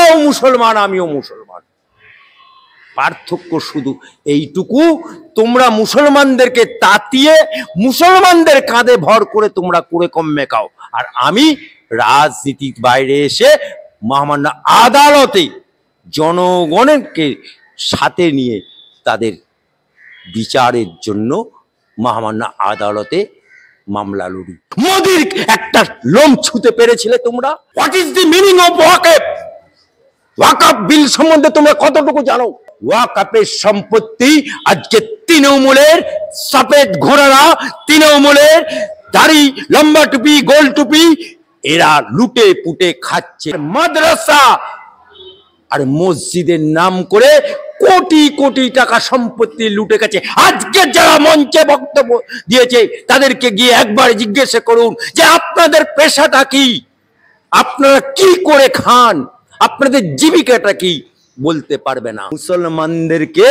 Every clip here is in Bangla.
তোমরাও মুসলমান, আমিও মুসলমান। পার্থক্য শুধু এইটুকু, তোমরা মুসলমানদেরকে তাতিয়ে মুসলমানদের কাঁধে ভর করে তোমরা করে কমে খাও, আর আমি রাজনীতির বাইরে এসে মহামান্য আদালতে জনগণকে সাথে নিয়ে তাদের বিচারের জন্য মহামান্য আদালতে মামলা লড়ি। মোদির একটা লোম ছুঁতে পেরেছিলে তোমরা? What is the meaning of Waqf? Waqf bill সম্বন্ধে তোমরা কতটুকু জানো? ওয়াকফের সম্পত্তি আজকে তৃণমূলের সফেদ ঘোড়ারা, তৃণমূলের দাড়ি লম্বা টুপি গোল টুপি, এরা লুটে পুটে খাচ্ছে। মাদ্রাসা আর মসজিদের নাম করে কোটি কোটি টাকা সম্পত্তি লুটে গেছে। আজকে যারা মঞ্চে বক্তব্য দিয়েছে তাদেরকে গিয়ে একবার জিজ্ঞাসা করুন যে আপনাদের পেশাটা কি, আপনারা কি করে খান, আপনাদের জীবিকাটা কি, বলতে পারবে না। মুসলমানদেরকে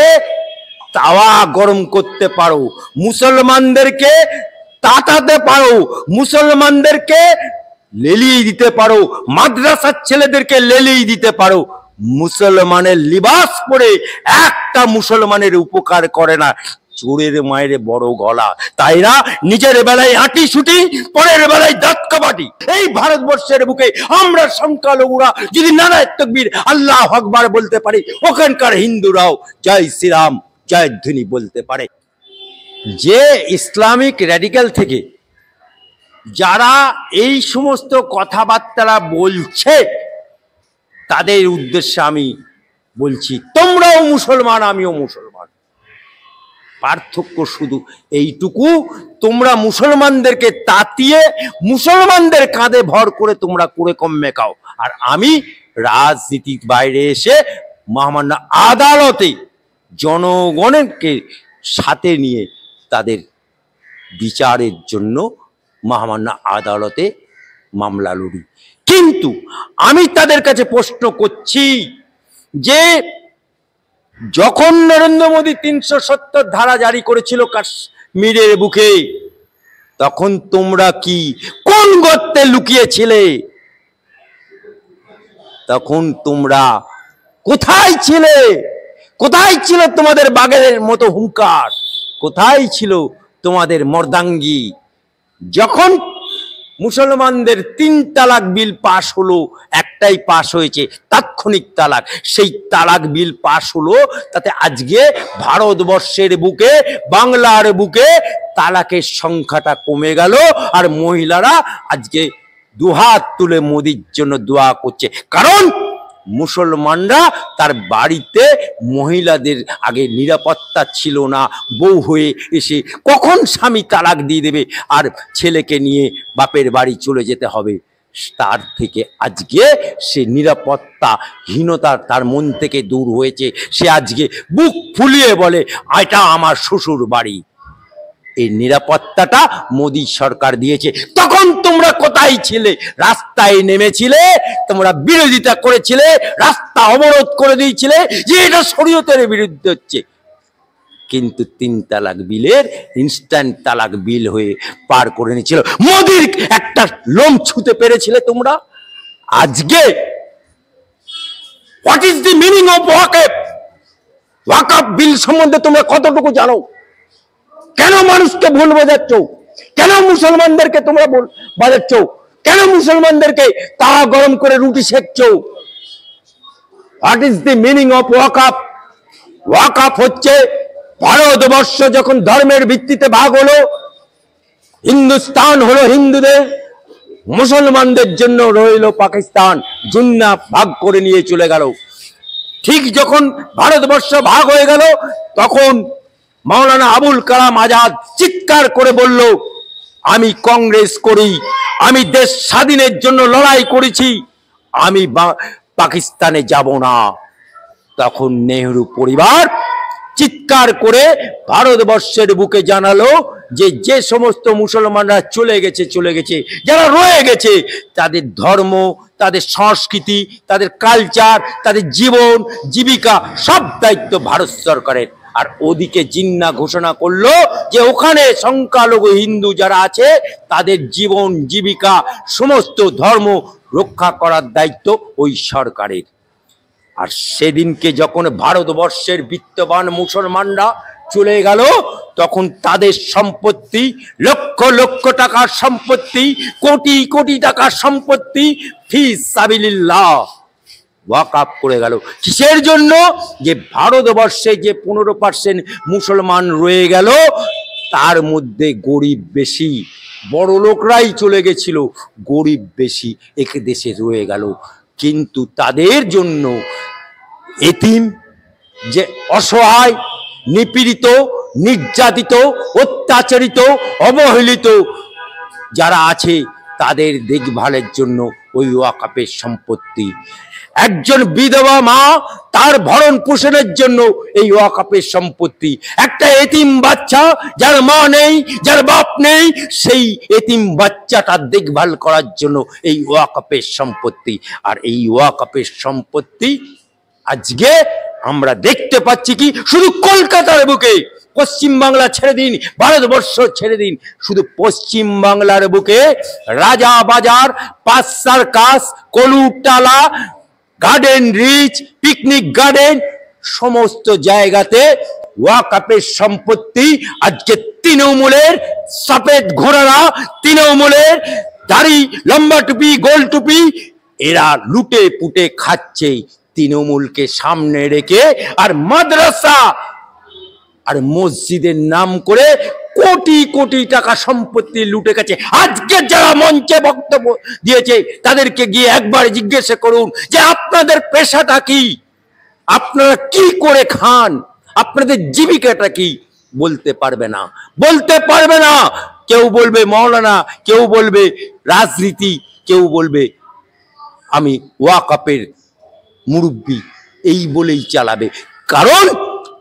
তাওয়া গরম করতে পারো, মুসলমানদেরকে তাতাতে পারো, মুসলমানদেরকে লেলিয়ে দিতে পারো, মাদ্রাসার ছেলেদেরকে লেলিয়ে দিতে পারো। মুসলমানের লিবাস পরে একটা মুসলমানের উপকার করে না। চোরের মায়ের বড় গলা, তাই না নিজের বেলায় আঁটি ছুটি, পরের বেলায় দাঁত কাবাটি। এই ভারতবর্ষের বুকে আমরা সংখ্যালঘুরা যদি নারায়ে তাকবীর আল্লাহু আকবার বলতে পারি, ওখানকার হিন্দুরাও জয় শ্রীরাম জয় ধ্বনি বলতে পারে। যে ইসলামিক র্যাডিক্যাল থেকে যারা এই সমস্ত কথাবার্তা বলছে তাদের উদ্দেশ্যে আমি বলছি, তোমরাও মুসলমান, আমিও মুসলমান। পার্থক্য শুধু এইটুকু, তোমরা মুসলমানদেরকে তাতিয়ে মুসলমানদের কাঁধে ভর করে তোমরা করে কমে খাও, আর আমি রাজনীতির বাইরে এসে মহামান্য আদালতে জনগণকে সাথে নিয়ে তাদের বিচারের জন্য মহামান্য আদালতে মামলা লড়ি। কিন্তু আমি তাদের কাছে প্রশ্ন করছি যে যখন নরেন্দ্র মোদী ৩৭০ ধারা জারি করেছিল কাশ্মীরের বুকে, তখন তোমরা কি কোন গর্তে লুকিয়েছিলে? তখন তোমরা কোথায় ছিলে? কোথায় ছিল তোমাদের বাঘের মতো হুঙ্কার? কোথায় ছিল তোমাদের মর্দাঙ্গী? যখন মুসলমানদের ৩ তালাক বিল পাশ হলো, একটাই পাশ হয়েছে তাৎক্ষণিক তালাক, সেই তালাক বিল পাশ হলো, তাতে আজকে ভারতবর্ষের বুকে, বাংলার বুকে তালাকের সংখ্যাটা কমে গেল, আর মহিলারা আজকে দুহাত তুলে মোদির জন্য দোয়া করছে। কারণ মুসলমানরা তার বাড়িতে মহিলাদের আগে নিরাপত্তা ছিল না, বউ হয়ে এসে কখন স্বামী তালাক দিয়ে দেবে আর ছেলেকে নিয়ে বাপের বাড়ি চলে যেতে হবে, তার থেকে আজকে সে নিরাপত্তাহীনতা তার মন থেকে দূর হয়েছে। সে আজকে বুক ফুলিয়ে বলে এটা আমার শ্বশুর বাড়ি। এই নিরাপত্তাটা মোদী সরকার দিয়েছে। তখন তোমরা কোথায় ছিলে? রাস্তায় নেমেছিলে, তোমরা বিরোধিতা করেছিলে, রাস্তা অবরোধ করে দিয়েছিলে যে এটা শরীয়তের বিরুদ্ধে হচ্ছে। কিন্তু ৩ তালাক বিলের ইনস্ট্যান্ট তালাক বিল হয়ে পার করে নিয়েছিল। মোদীর একটা লোম ছুঁতে পেরেছিলে তোমরা? আজকে what is the meaning of Waqf? Waqf bill সম্বন্ধে তোমরা কতটুকু জানো? কেন মানুষকে ভুল বোঝাচ্ছ? কেন মুসলমানদেরকে তোমরা বাজাচ্ছ? কেন মুসলমানদেরকে তাওয়া গরম করে রুটি সেকছ? What is the meaning of Waqf? Waqf হচ্ছে ভারতবর্ষ যখন ধর্মের ভিত্তিতে ভাগ হলো, হিন্দুস্তান হলো হিন্দুদের, মুসলমানদের জন্য রইল পাকিস্তান, জুন্না ভাগ করে নিয়ে চলে গেল। ঠিক যখন ভারতবর্ষ ভাগ হয়ে গেল, তখন মাওলানা আবুল কালাম আজাদ চিৎকার করে বলল, আমি কংগ্রেস করি, আমি দেশ স্বাধীনের জন্য লড়াই করেছি, আমি পাকিস্তানে যাব না। তখন নেহরু পরিবার চিৎকার করে ভারতবর্ষের বুকে জানালো যে যে সমস্ত মুসলমানরা চলে গেছে, যারা রয়ে গেছে, তাদের ধর্ম, তাদের সংস্কৃতি, তাদের কালচার, তাদের জীবন জীবিকা সব দায়িত্ব ভারত সরকারের। আর ওদিকে জিন্না ঘোষণা করলো যে ওখানে সংখ্যালঘু হিন্দু যারা আছে তাদের জীবন জীবিকা সমস্ত ধর্ম রক্ষা করার দায়িত্ব ওই সরকারের। আর সেদিনকে যখন ভারতবর্ষের বিত্তবান মুসলমানরা চলে গেল, তখন তাদের সম্পত্তি, লক্ষ লক্ষ টাকার সম্পত্তি, কোটি কোটি টাকার সম্পত্তি ফি সাবিলিল্লাহ ওয়াকআফ করে গেল। কিসের জন্য? যে ভারতবর্ষে যে 15% মুসলমান রয়ে গেল, তার মধ্যে গরিব বেশি, বড় লোকরাই চলে গেছিল, গরিব বেশি এক দেশে রয়ে গেল। কিন্তু তাদের জন্য এতিম, যে অসহায়, নিপীড়িত, নির্যাতিত, অত্যাচারিত, অবহেলিত যারা আছে, তাদের দেখভালের জন্য ওই ওয়াকফের সম্পত্তি। একজন বিধবা মা, তার ভরণ পোষণের জন্য এই ওয়াকফের সম্পত্তি। একটা এতিম বাচ্চা, যার মা নেই, যার বাপ নেই, সেই এতিম বাচ্চাটার দেখভাল করার জন্য এই ওয়াকফের সম্পত্তি। আর এই ওয়াকফের সম্পত্তি আজকে আমরা দেখতে পাচ্ছি কি, শুধু কলকাতার বুকে, পশ্চিম বাংলা ছেড়ে দিন, ভারতবর্ষ ছেড়ে দিন, শুধু পশ্চিম বাংলার বুকে রাজা বাজার, পাঁচ Circus, Kolutola, Garden Reach, Picnic Garden, সমস্ত জায়গাতে ওয়াকফের সম্পত্তি আজকে তৃণমূলের সফেদ ঘোড়ারা, তৃণমূলের দাড়ি, লম্বা টুপি, গোল টুপি, এরা লুটে পুটে খাচ্ছে তৃণমূলকে সামনে রেখে। আর মাদ্রাসা আর মসজিদের নাম করে কোটি কোটি টাকা সম্পত্তি লুটে গেছে। আজকে যারা মঞ্চে বক্তব্য দিয়েছে, তাদেরকে গিয়ে একবার জিজ্ঞেস করুন যে আপনাদের পেশাটা কি, আপনারা কি করে খান, আপনাদের জীবিকাটা কি? বলতে পারবে না, বলতে পারবে না। কেউ বলবে মাওলানা, কেউ বলবে রাজনীতি, কেউ বলবে আমি ওয়াকফের মুরব্বী, এই বলেই চালাবে। কারণ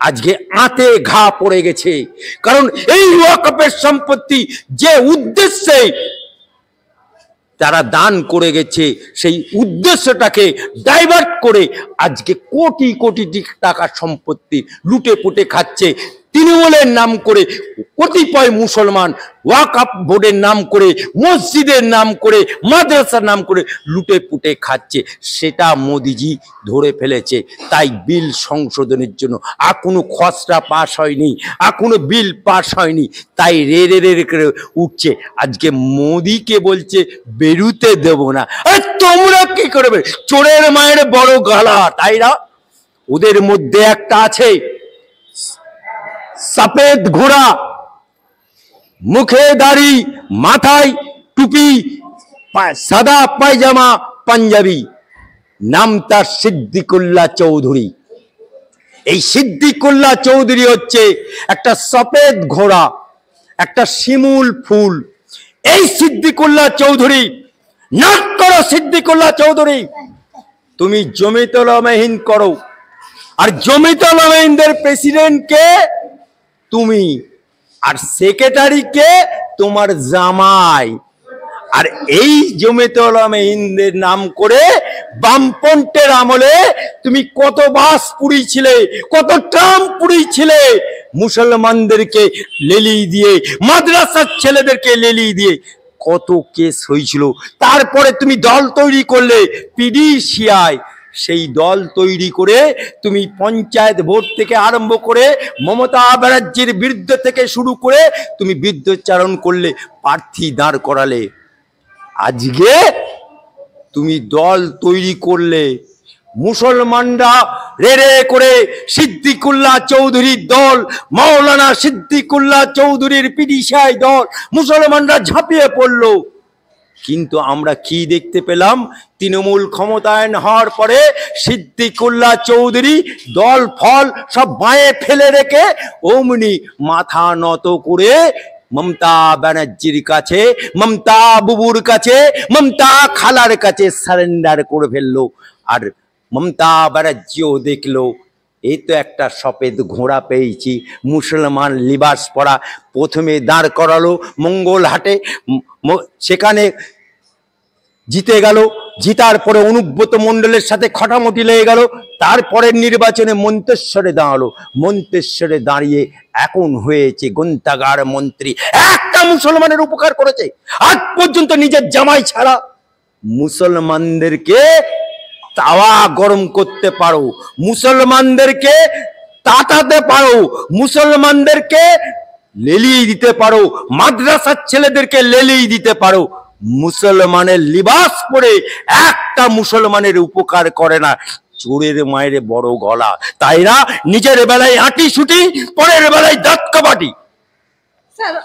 আজকে আঁতে ঘা পড়ে গেছে। কারণ এই ওয়াকফের সম্পত্তি যে উদ্দেশ্যে তারা দান করে গেছে, সেই উদ্দেশ্যটাকে ডাইভার্ট করে আজকে কোটি কোটি টাকা সম্পত্তি লুটে পুটে খাচ্ছে। তৃণমূলের নাম করে কতিপয় মুসলমান ওয়াকফ বোর্ডের নাম করে, মসজিদের নাম করে, মাদ্রাসার নাম করে লুটে পুটে খাচ্ছে। সেটা মোদিজি ধরে ফেলেছে। তাই বিল সংশোধনের জন্য এখনো খসড়া পাস হয়নি, এখনো বিল পাস হয়নি, তাই রে রে রে করে উঠছে। আজকে মোদিকে বলছে বেরুতে দেব না। আরে তোমরা কি করবে? চোরের মায়ের বড় গালা, তাই না? ওদের মধ্যে একটা আছে সফেদ ঘোড়া, মুখে দাড়ি, মাথায় টুপি, সাদা পায়জামা, পাঞ্জাবি, নাম তার সিদ্দিকুল্লাহ চৌধুরী। এই সিদ্দিকুল্লাহ চৌধুরী হচ্ছে একটা সফেদ ঘোড়া, একটা শিমুল ফুল। এই সিদ্দিকুল্লাহ চৌধুরী, নাক করো সিদ্দিকুল্লাহ চৌধুরী, তুমি জমিয়ত উলামা হিন্দ করো। আর জমিয়ত উলামা হিন্দের প্রেসিডেন্টকে তুমি, আর সেক্রেটারিকে তোমার জামাই। আর এই জমিয়ত উলামা হিন্দের নাম করে বামপন্থের আমলে তুমি কত বাস পুড়িয়েছিলে, কত ট্রাম পুড়িয়েছিলে, মুসলমানদেরকে লেলিয়ে দিয়ে, মাদ্রাসার ছেলেদেরকে লেলিয়ে দিয়ে কত কেস হয়েছিল। তারপরে তুমি দল তৈরি করলে পিডিসিআই, সেই দল তৈরি করে তুমি পঞ্চায়েত ভোট থেকে আরম্ভ করে মমতা ব্যানার্জির বিরুদ্ধে থেকে শুরু করে তুমি বিরুদ্ধচারণ করলে, প্রার্থী দাঁড় করালে। আজকে তুমি দল তৈরি করলে, মুসলমানরা রে রে করে সিদ্দিকুল্লাহ চৌধুরীর দল, মাওলানা সিদ্দিকুল্লাহ চৌধুরীর পিডিসিআই দল, মুসলমানরা ঝাঁপিয়ে পড়লো। কিন্তু আমরা কি দেখতে পেলাম? তৃণমূল ক্ষমতায়ন হওয়ার পরে সিদ্দিকুল্লাহ চৌধুরী দল ফল সব বাঁয়ে ফেলে রেখে অমনি মাথা নত করে মমতা ব্যানার্জির কাছে, মমতা বুবুর কাছে, মমতা খালার কাছে সারেন্ডার করে ফেললো। আর মমতা ব্যানার্জিও দেখলো এই তো একটা সফেদ ঘোড়া পেয়েছি, মুসলমান লিবাস পরা। প্রথমে দাঁড় করালো মঙ্গলহাটে, সেখানে জিতে গেল। জিতার পরে অনুব্রত মণ্ডলের সাথে খটামটি লেগে গেল। তারপরের নির্বাচনে মন্তেশ্বরে দাঁড়ালো। মন্তেশ্বরে দাঁড়িয়ে এখন হয়েছে গ্রন্থাগার মন্ত্রী। একটা মুসলমানের উপকার করেছে আজ পর্যন্ত নিজের জামাই ছাড়া। মুসলমানদেরকে তাওয়া গরম করতে পারো, মুসলমানদেরকে তাতাতে পারো, মুসলমানদেরকে লেলিয়ে দিতে পারো, মাদ্রাসার ছেলেদেরকে লেলিয়ে দিতে পারো, মুসলমানের লিবাস পরে একটা মুসলমানের উপকার করে না। চোরের মায়ের বড় গলা, তাই না নিজের বেলায় আঁটি ছুটি, পরের বেলায় দাঁত কাবাটি। স্যার,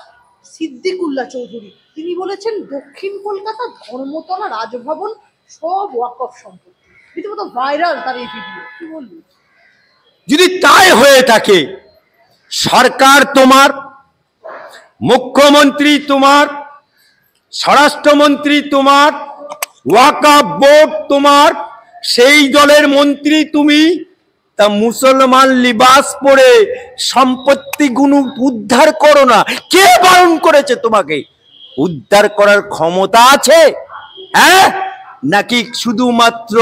সিদ্দিকুল্লাহ চৌধুরী তিনি বলেছেন দক্ষিণ কলকাতা ধর্মতলা রাজভবন সব ওয়াকফ সম্পত্তি। রীতিমতো ভাইরাল তার এই ভিডিও, কি বলবো? যদি তাই হয়ে থাকে, সরকার তোমার, মুখ্যমন্ত্রী তোমার, স্বরাষ্ট্রমন্ত্রী তোমার, ওয়াকফ বোর্ড তোমার, সেই দলের মন্ত্রী তুমি, তা মুসলমান লিবাস পরে সম্পত্তিগুলো উদ্ধার করো না। কে বারণ করেছে তোমাকে? উদ্ধার করার ক্ষমতা আছে? হ্যাঁ, নাকি শুধুমাত্র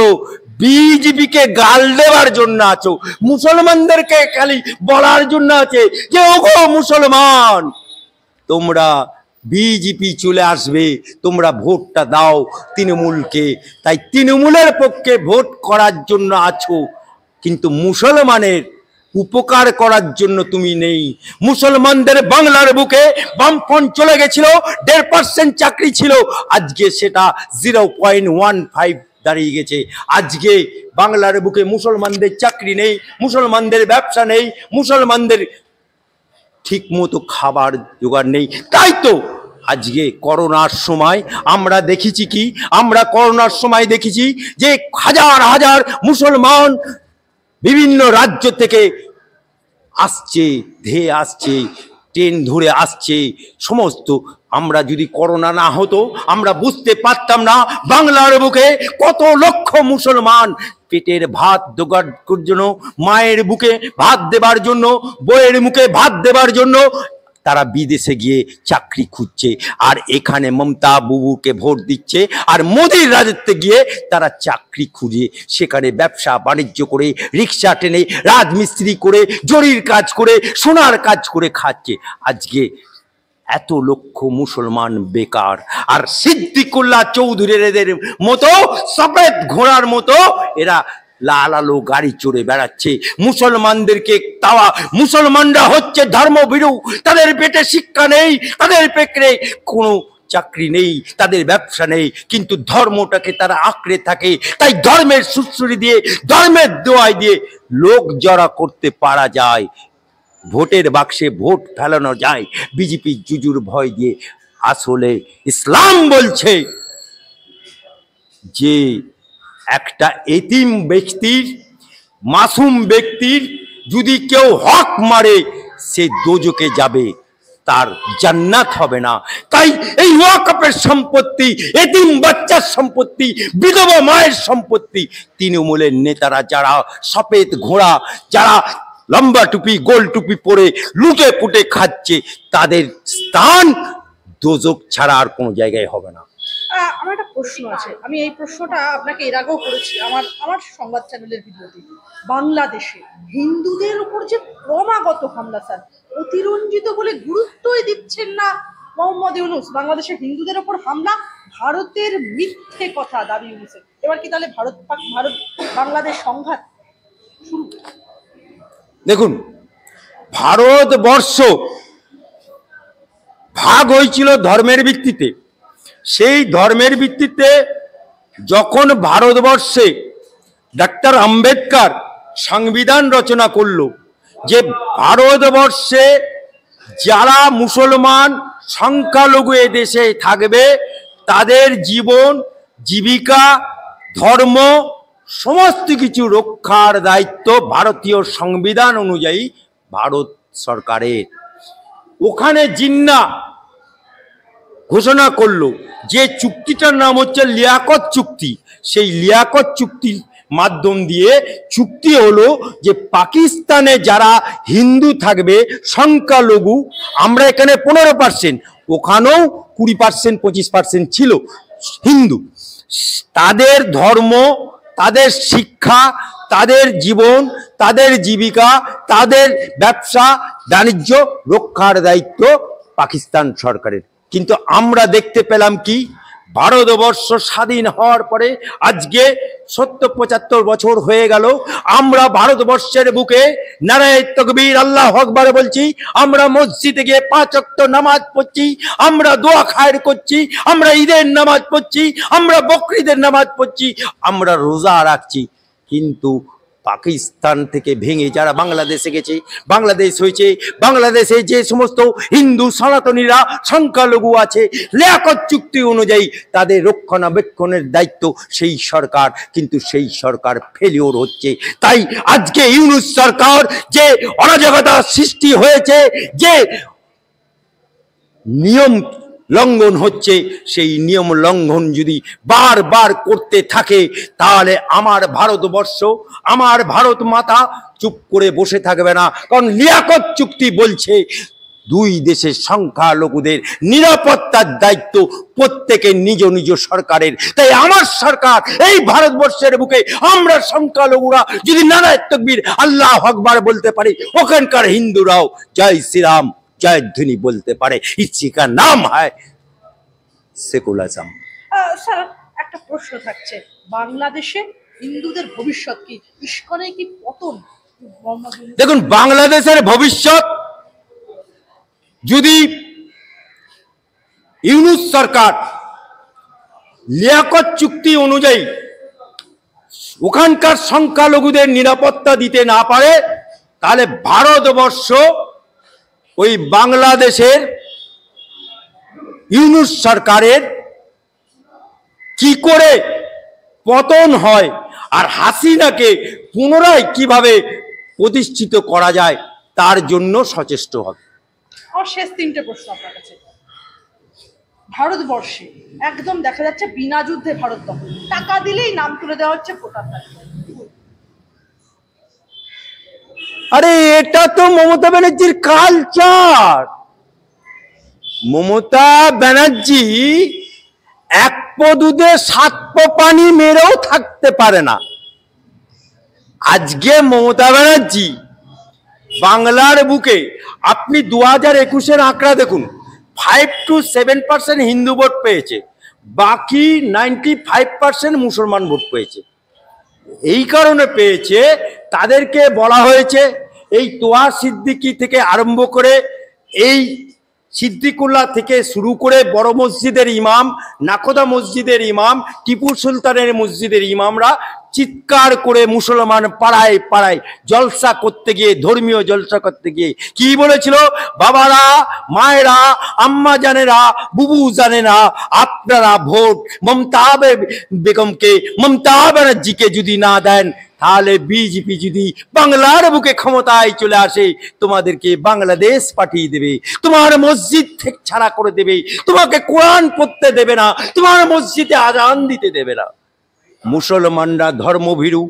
বিজেপিকে গাল দেওয়ার জন্য আছো? মুসলমানদেরকে খালি বলার জন্য আছে যে ওগো মুসলমান, তোমরা বিজেপি চলে আসবে, তোমরা ভোটটা দাও তৃণমূলকে, তাই তৃণমূলের পক্ষে ভোট করার জন্য আছো, কিন্তু মুসলমানের উপকার করার জন্য তুমি নেই। মুসলমানদের বাংলার বুকে বামফ্রন্ট চলে গেছিল, 1.5% চাকরি ছিল, আজকে সেটা 0.15 দাঁড়িয়ে গেছে। আজকে বাংলার বুকে মুসলমানদের চাকরি নেই, মুসলমানদের ব্যবসা নেই, মুসলমানদের ঠিক মতো খাবার জোগাড় নেই। তাই তো আজকে করোনার সময় আমরা দেখেছি কি, আমরা করোনার সময় দেখেছি যে হাজার হাজার মুসলমান বিভিন্ন রাজ্য থেকে আসছে, ধেয়ে আসছে, ট্রেন ধরে আসছে সমস্ত। আমরা যদি করোনা না হতো আমরা বুঝতে পারতাম না বাংলার বুকে কত লক্ষ মুসলমান পেটের ভাত জোগাড় করার জন্য, মায়ের বুকে ভাত দেবার জন্য, বইয়ের মুখে ভাত দেবার জন্য তারা বিদেশে গিয়ে চাকরি খুঁজছে, আর এখানে মমতা বুবুকে ভোট দিচ্ছে, আর মোদির রাজত্বে গিয়ে তারা চাকরি খুঁজে সেখানে ব্যবসা বাণিজ্য করে, রিক্সা টেনে, রাজমিস্ত্রি করে, জরির কাজ করে, সোনার কাজ করে খাচ্ছে। আজকে এত লক্ষ মুসলমান বেকার, আর সিদ্দিকুল্লাহ চৌধুরীদের মতো সফেদ ঘোড়ার মতো এরা লাল আলো গাড়ি চড়ে বেড়াচ্ছে মুসলমানদেরকে। তাওয়া মুসলমানরা হচ্ছে ধর্মভীরু, তাদের পেটে শিক্ষা নেই, তাদের পেটে কোনো চাকরি নেই, তাদের ব্যবসা নেই, কিন্তু ধর্মটাকে তারা আঁকড়ে থাকে। তাই ধর্মের সুশ্রী দিয়ে, ধর্মের দোয়াই দিয়ে লোক জড়া করতে পারা যায়, ভোটের বাক্সে ভোট ফেলানো যায় বিজেপি জুজুর ভয় দিয়ে। আসলে ইসলাম বলছে যে একটা এতিম ব্যক্তির, মাসুম ব্যক্তির যদি কেউ হক মারে সে দোজকে যাবে, তার জান্নাত হবে না। তাই এই ওয়াকফের সম্পত্তি, এতিম বাচ্চার সম্পত্তি, বিধবা মায়ের সম্পত্তি, তৃণমূলের নেতারা যারা সফেদ ঘোড়া, যারা লম্বা টুপি গোল টুপি পরে লুটে পুটে খাচ্ছে, তাদের স্থান দোজক ছাড়া আর কোনো জায়গায় হবে না। আমার একটা প্রশ্ন আছে, আমি এই প্রশ্নটা আপনাকে এর আগেও করেছি আমার সংবাদ চ্যানেলের ভিডিওতে। বাংলাদেশে হিন্দুদের উপর যে ক্রমাগত হামলা, স্যার, অতিরঞ্জিত বলে গুরুত্বই দিচ্ছেন না মোহাম্মদ ইউনূস। বাংলাদেশের হিন্দুদের উপর হামলা ভারতের মিথ্যে কথা দাবি ইউনূসের। এবার কি তাহলে ভারত বাংলাদেশ সংঘাত শুরু? দেখুন, ভারতবর্ষ ভাগ হয়েছিল ধর্মের ভিত্তিতে। সেই ধর্মের ভিত্তিতে যখন ভারতবর্ষে ডক্টর আম্বেদকর সংবিধান রচনা করলো যে ভারতবর্ষে যারা মুসলমান সংখ্যালঘু এ দেশে থাকবে তাদের জীবন, জীবিকা, ধর্ম সমস্ত কিছু রক্ষার দায়িত্ব ভারতীয় সংবিধান অনুযায়ী ভারত সরকারের। ওখানে জিন্নাহ ঘোষণা করলো যে চুক্তিটার নাম হচ্ছে লিয়াকত চুক্তি। সেই লিয়াকত চুক্তির মাধ্যম দিয়ে চুক্তি হলো যে পাকিস্তানে যারা হিন্দু থাকবে সংখ্যালঘু, আমরা এখানে 15%, ওখানেও 20% 25% ছিল হিন্দু, তাদের ধর্ম, তাদের শিক্ষা, তাদের জীবন, তাদের জীবিকা, তাদের ব্যবসা বাণিজ্য রক্ষার দায়িত্ব পাকিস্তান সরকারের। কিন্তু আমরা দেখতে পেলাম কি, ভারতবর্ষ স্বাধীন হওয়ার পরে আজকে ৭০-৭৫ বছর হয়ে গেল, আমরা ভারতবর্ষের বুকে নারায়ে তাকবীর আল্লাহু আকবার বলছি, আমরা মসজিদে গিয়ে ৫ ওয়াক্ত নামাজ পড়ছি, আমরা দোয়া খায়ের করছি, আমরা ঈদের নামাজ পড়ছি, আমরা বকরিদের নামাজ পড়ছি, আমরা রোজা রাখছি। কিন্তু পাকিস্তান থেকে ভেঙে যারা বাংলাদেশে গেছে, বাংলাদেশ হয়েছে, বাংলাদেশে যে সমস্ত হিন্দু সনাতনীরা সংখ্যালঘু আছে, লিয়াকত চুক্তি অনুযায়ী তাদের রক্ষণাবেক্ষণের দায়িত্ব সেই সরকার, কিন্তু সেই সরকার ফেলিওর হচ্ছে। তাই আজকে ইউনূস সরকার যে অরাজকতা সৃষ্টি হয়েছে, যে নিয়ম লঙ্ঘন হচ্ছে, সেই নিয়ম লঙ্ঘন যদি বারবার করতে থাকে তাহলে আমার ভারতবর্ষ, আমার ভারত মাতা চুপ করে বসে থাকবে না। কারণ লিয়াকত চুক্তি বলছে দুই দেশের সংখ্যালঘুদের নিরাপত্তার দায়িত্ব প্রত্যেকের নিজ নিজ সরকারের। তাই আমার সরকার এই ভারতবর্ষের বুকে আমরা সংখ্যালঘুরা যদি নারায়ে তাকবীর আল্লাহু আকবার বলতে পারি, ওখানকার হিন্দুরাও জয় শ্রীরাম জয়ধ্বনি বলতে পারে। ইसी का नाम है সেকুলারিজম। স্যার, একটা প্রশ্ন থাকছে, বাংলাদেশে হিন্দুদের ভবিষ্যৎ কি? ইস্কনে কি পতন? দেখুন, বাংলাদেশের ভবিষ্যৎ যদি ইউনূস সরকার লিয়াকত চুক্তি অনুযায়ী ওখানকার সংখ্যালঘুদের নিরাপত্তা দিতে না পারে, তাহলে ভারতবর্ষ ওই বাংলাদেশের ইউনূস সরকারের কি করে পতন হয় আর হাসিনাকে পুনরায় কিভাবে প্রতিষ্ঠিত করা যায় তার জন্য সচেষ্ট হবে। আমার শেষ 3টে প্রশ্ন আপনার কাছে। ভারতবর্ষে একদম দেখা যাচ্ছে বিনা যুদ্ধে ভারত দখল, টাকা দিলেই নাম তুলে দেওয়া হচ্ছে ভোটার তালিকায়। আরে এটা তো মমতা ব্যানার্জির কালচার। মমতা ব্যানার্জি এক পো দুধে ৭ পো পানি মেরেও থাকতে পারে না। আজকে মমতা ব্যানার্জি বাংলার বুকে, আপনি 2021-এর আঁকড়া দেখুন, 5 to 7% হিন্দু ভোট পেয়েছে, বাকি 95% মুসলমান ভোট পেয়েছে। এই কারণে পেয়েছে, তাদেরকে বলা হয়েছে এই তোয়া সিদ্দিকী থেকে আরম্ভ করে, এই সিদ্দিকুল্লাহ থেকে শুরু করে বড় মসজিদের ইমাম, নাকোদা মসজিদের ইমাম, টিপু সুলতানের মসজিদের ইমামরা চিৎকার করে মুসলমান পাড়ায় পাড়ায় জলসা করতে গিয়ে, ধর্মীয় জলসা করতে গিয়ে কি বলেছিল? বাবারা, মায়েরা, আম্মা জানেরা, বুবু জানেরা, আপনারা ভোট মমতা বেগমকে, মমতা ব্যানার্জিকে যদি না দেন, তাহলে বিজেপি যদি বাংলার বুকে ক্ষমতায় চলে আসে, তোমাদেরকে বাংলাদেশ পাঠিয়ে দেবে, তোমার মসজিদ থেকে ছাড়া করে দেবে, তোমাকে কোরআন পড়তে দেবে না, তোমার মসজিদে আজান দিতে দেবে না। মুসলমানরা ধর্মভীরু,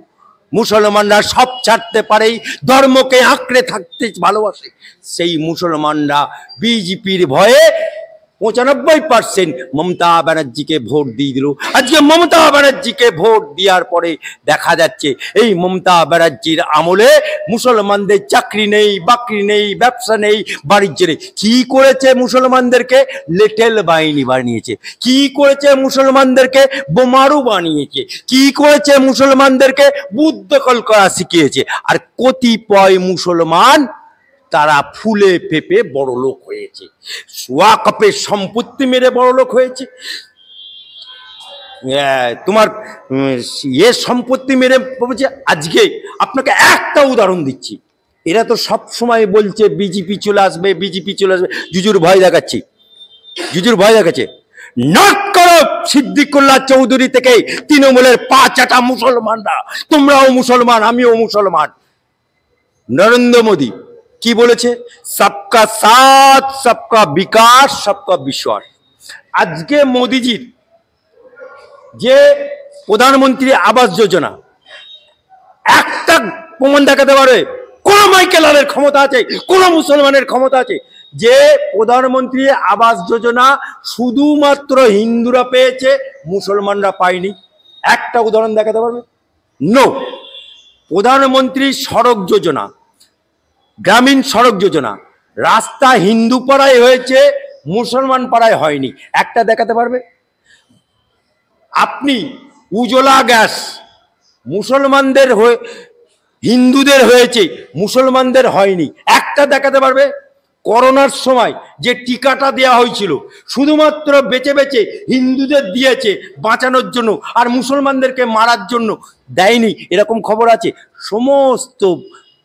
মুসলমানরা সব ছাড়তে পারে, ধর্মকে আঁকড়ে থাকতে ভালোবাসে। সেই মুসলমানরা বিজেপির ভয়ে 95% মমতা ব্যানার্জিকে ভোট দিয়ে দিল। আজকে মমতা ব্যানার্জিকে ভোট দেওয়ার পরে দেখা যাচ্ছে এই মমতা ব্যানার্জির আমলে মুসলমানদের চাকরি নেই, বাকরি নেই, ব্যবসা নেই, বাণিজ্য নেই। কি করেছে? মুসলমানদেরকে লেটেল বাহিনী বানিয়েছে। কি করেছে? মুসলমানদেরকে বোমারু বানিয়েছে। কি করেছে? মুসলমানদেরকে বুদ্ধ দখল করা শিখিয়েছে। আর কতিপয় মুসলমান তারা ফুলে ফেপে বড় লোক হয়েছে, ওয়াকফের সম্পত্তি মেরে বড় লোক হয়েছে, তোমার সম্পত্তি মেরে পড়েছে। আজকে আপনাকে একটা উদাহরণ দিচ্ছি, এরা তো সব সময় বলছে বিজেপি চলে আসবে, বিজেপি চলে আসবে, জুজুর ভয় দেখাচ্ছি, জুজুর ভয় দেখাচ্ছে। নট করো সিদ্দিকুল্লাহ চৌধুরী থেকে তৃণমূলের 5 মুসলমানরা, তোমরাও মুসলমান, আমিও মুসলমান। নরেন্দ্র মোদী কি বলেছে? সবকা সাথ, সবকা বিকাশ, সবকা বিশ্বাস। আজকে মোদিজির যে প্রধানমন্ত্রী আবাস যোজনা, একটা প্রমাণ দেখাতে পারবে কোন মাইকেলের ক্ষমতা আছে, কোন মুসলমানের ক্ষমতা আছে যে প্রধানমন্ত্রী আবাস যোজনা শুধুমাত্র হিন্দুরা পেয়েছে, মুসলমানরা পায়নি? একটা উদাহরণ দেখাতে পারবে? নো। প্রধানমন্ত্রী সড়ক যোজনা, গ্রামীণ সড়ক যোজনা, রাস্তা হিন্দু পাড়ায় হয়েছে, মুসলমান পাড়ায় হয়নি, একটা দেখাতে পারবে? আপনি উজালা গ্যাস মুসলমানদের হয়ে হিন্দুদের হয়েছে, মুসলমানদের হয়নি, একটা দেখাতে পারবে? করোনার সময় যে টিকাটা দেওয়া হয়েছিল শুধুমাত্র বেছে বেছে হিন্দুদের দিয়েছে বাঁচানোর জন্য, আর মুসলমানদেরকে মারার জন্য দেয়নি, এরকম খবর আছে? সমস্ত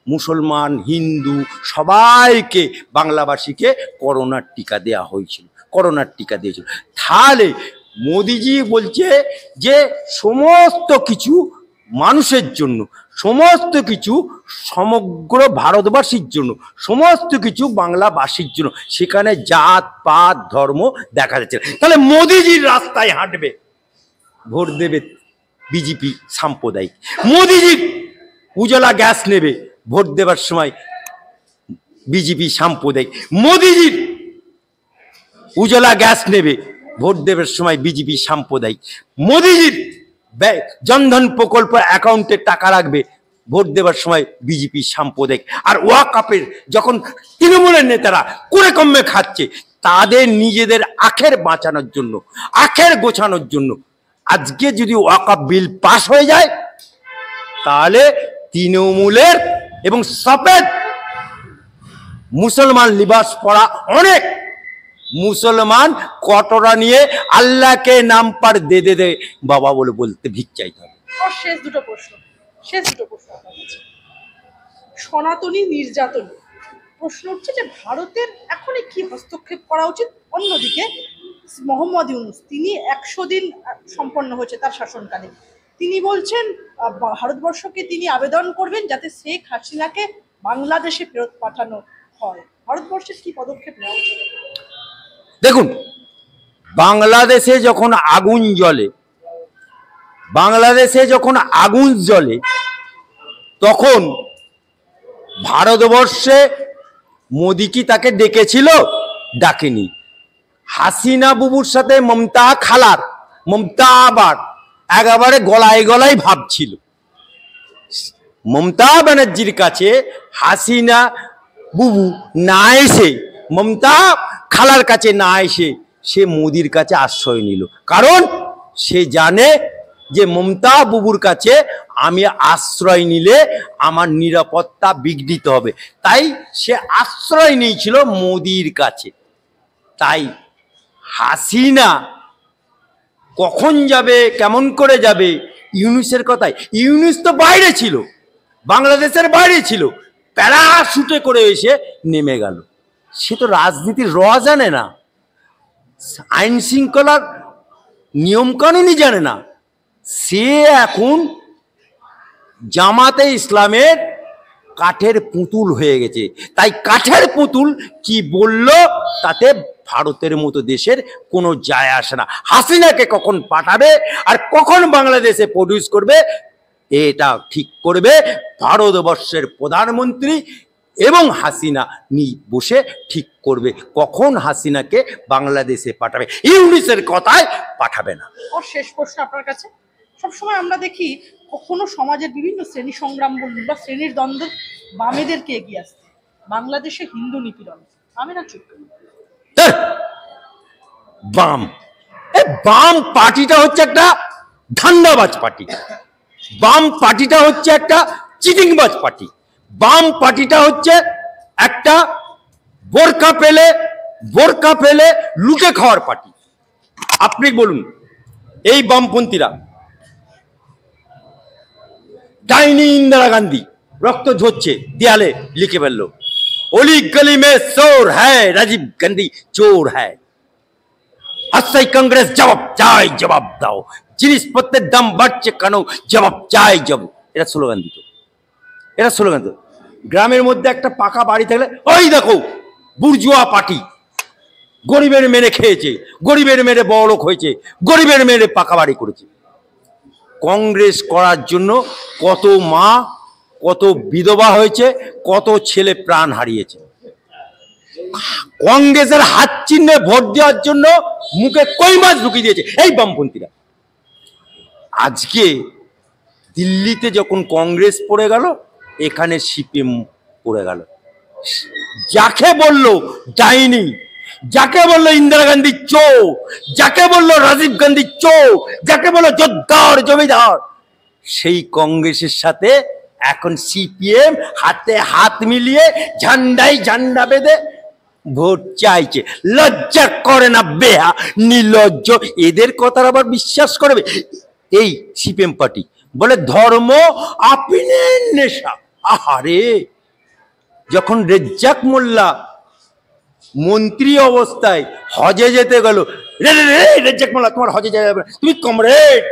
মুসলমান হিন্দু সবাইকে বাংলাবাসীকে করোনার টিকা দেওয়া হয়েছিল, করোনার টিকা দিয়েছিল। তাহলে মোদিজি বলছে যে সমস্ত কিছু মানুষের জন্য, সমস্ত কিছু সমগ্র ভারতবাসীর জন্য, সমস্ত কিছু বাংলাবাসীর জন্য, সেখানে জাত পাত ধর্ম দেখা যাচ্ছে। তাহলে মোদিজির রাস্তায় হাঁটবে, ভোট দেবে বিজেপি সাম্প্রদায়িক। মোদিজির উজালা গ্যাস নেবে, ভোট দেবার সময় বিজেপি সাম্প্রদায়িক। মোদিজির উজালা গ্যাস নেবে, ভোট দেবার সময় বিজেপি সাম্প্রদায়িক। মোদিজির জনধন প্রকল্প অ্যাকাউন্টে টাকা রাখবে, ভোট দেবার সময় বিজেপি সাম্প্রদায়িক। আর ওয়াকফের যখন তৃণমূলের নেতারা করে কমে খাচ্ছে, তাদের নিজেদের আখের বাঁচানোর জন্য, আখের গোছানোর জন্য, আজকে যদি ওয়াকফ বিল পাস হয়ে যায়, তাহলে তৃণমূলের এবং সফেদ মুসলমান লিবাস পরা অনেক মুসলমান কটরা নিয়ে আল্লাহকে নাম পার দে দে দে বাবা বলে বলতে ভিক চাইতে হবে। শেষ দুটো প্রশ্ন আপনার কাছে। সনাতনী নির্যাতন প্রশ্ন উঠছে যে ভারতের এখনই কি হস্তক্ষেপ করা উচিত? অন্যদিকে মোহাম্মদ ইউনূস, তিনি 100 দিন সম্পন্ন হয়েছে তার শাসনকালে, তিনি বলছেন ভারতবর্ষকে তিনি আবেদন করবেন যাতে শেখ হাসিনাকে বাংলাদেশে ফেরত পাঠানো হয়। ভারতবর্ষের কি পদক্ষেপ নেওয়া উচিত? দেখুন, বাংলাদেশে যখন আগুন জ্বলে, বাংলাদেশে যখন আগুন জ্বলে, তখন ভারতবর্ষে মোদি কি তাকে ডেকেছিল? ডাকেনি। হাসিনা বুবুর সাথে মমতা খালার, মমতা আবার একেবারে গলায় গলায় ভাবছিল। মমতা ব্যানার্জির কাছে হাসিনা বুবু না এসে, মমতা খালার কাছে না এসে, সে মোদির কাছে আশ্রয় নিল। কারণ সে জানে যে মমতা বুবুর কাছে আমি আশ্রয় নিলে আমার নিরাপত্তা বিঘ্নিত হবে, তাই সে আশ্রয় নিয়েছিল মোদির কাছে। তাই হাসিনা কখন যাবে, কেমন করে যাবে, ইউনূসের কথায়, ইউনূস তো বাইরে ছিল, বাংলাদেশের বাইরে ছিল, প্যারাশুটে করে এসে নেমে গেল। সে তো রাজনীতির র জানে না, আইন শৃঙ্খলার নিয়ম কানুনই জানে না। সে এখন জামাতে ইসলামের কাঠের পুতুল হয়ে গেছে। তাই কাঠের পুতুল কি বলল তাতে ভারতের মতো দেশের কোনো যায় আসে না। হাসিনাকে কখন পাঠাবে আর কখন বাংলাদেশে প্রডিউস করবে, এটা ঠিক করবে ভারতবর্ষের প্রধানমন্ত্রী এবং হাসিনা বসে ঠিক করবে কখন হাসিনাকে বাংলাদেশে পাঠাবে, ইউনূসের কথায় পাঠাবে না। শেষ প্রশ্ন আপনার কাছে। সবসময় আমরা দেখি কখনো সমাজের বিভিন্ন শ্রেণী সংগ্রাম বলুন বা শ্রেণীর দ্বন্দ্ব বামেদেরকে এগিয়ে আসতে, বাংলাদেশে হিন্দু নিপীড়ন, বামেরা চুপ। বাম, বাম পার্টিটা হচ্ছে একটা ধান্দাবাজ পার্টি, বাম পার্টিটা হচ্ছে একটা চিটিংবাজ পার্টি, বাম পার্টিটা হচ্ছে একটা বোরকা পেলে লুটে খাওয়ার পার্টি। আপনি বলুন, এই বামপন্থীরা ডাইনি ইন্দিরা গান্ধী রক্ত ঝরছে দেয়ালে লিখে ফেললো, অলি গলি মে চোর হ্যায় রাজীব গান্ধী চোর হ্যায়। আজকে কংগ্রেস জবাব দাও, জিনিসপত্রের দাম বাড়ছে কেন, জবাব চাই যাবো। এটা স্লোগান দিত, এটা স্লোগান দিত। গ্রামের মধ্যে একটা পাকা বাড়ি থাকলে ওই দেখো বুর্জুয়া পার্টি, গরিবের মেরে খেয়েছে, গরিবের মেরে বড়লোক হয়েছে, গরিবের মেরে পাকা বাড়ি করেছে। কংগ্রেস করার জন্য কত মা, কত বিধবা হয়েছে, কত ছেলে প্রাণ হারিয়েছে। কংগ্রেসের হাত চিহ্নে ভোট দেওয়ার জন্য মুখে কই মাছ ঢুকিয়ে দিয়েছে এই বামপন্থীরা। আজকে দিল্লিতে যখন কংগ্রেস পড়ে গেল, এখানে সিপিএম পড়ে গেল। যাকে বলল ডাইনি, যাকে বললো ইন্দিরা গান্ধী চোর, যাকে বললো রাজীব গান্ধী চোর, যাকে বললো জোরদার জমিদার, সেই কংগ্রেসের সাথে এখন সিপিএম হাতে হাত মিলিয়ে ঝান্ডায় ঝান্ডা বেঁধে ভোট চাইছে। লজ্জা করে না বেহা নির্লজ্জ? এদের কথা আবার বিশ্বাস করবে এই সিপিএম পার্টি? বলে ধর্ম আপিনের নেশা। আহারে, যখন রেজ্জাক মোল্লা মন্ত্রী অবস্থায় হজে যেতে গেল, রেজ্জাক মোল্লা তোমার হজে যাবে না, তুমি কমরেড।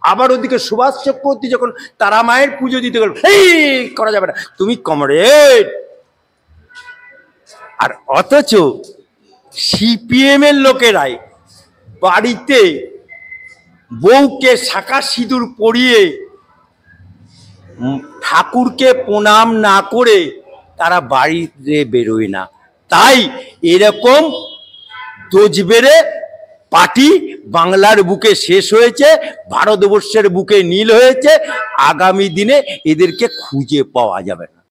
আবার ওদিকে সুভাষ চক্রবর্তী যখন তারা মায়ের পুজো দিতে গেল, এই করা যাবে না, তুমি কমরেড। আর অথচ সিপিএম এর লোকেরাই বাড়িতে বউকে শাঁখা সিঁদুর পরিয়ে ঠাকুরকে প্রণাম না করে তারা বাড়িতে বেরোয় না। তাই এরকম দোজবেড়ে পার্টি বাংলার বুকে শেষ হয়েছে, ভারতবর্ষের বুকে নীল হয়েছে। আগামী দিনে এদেরকে খুঁজে পাওয়া যাবে না।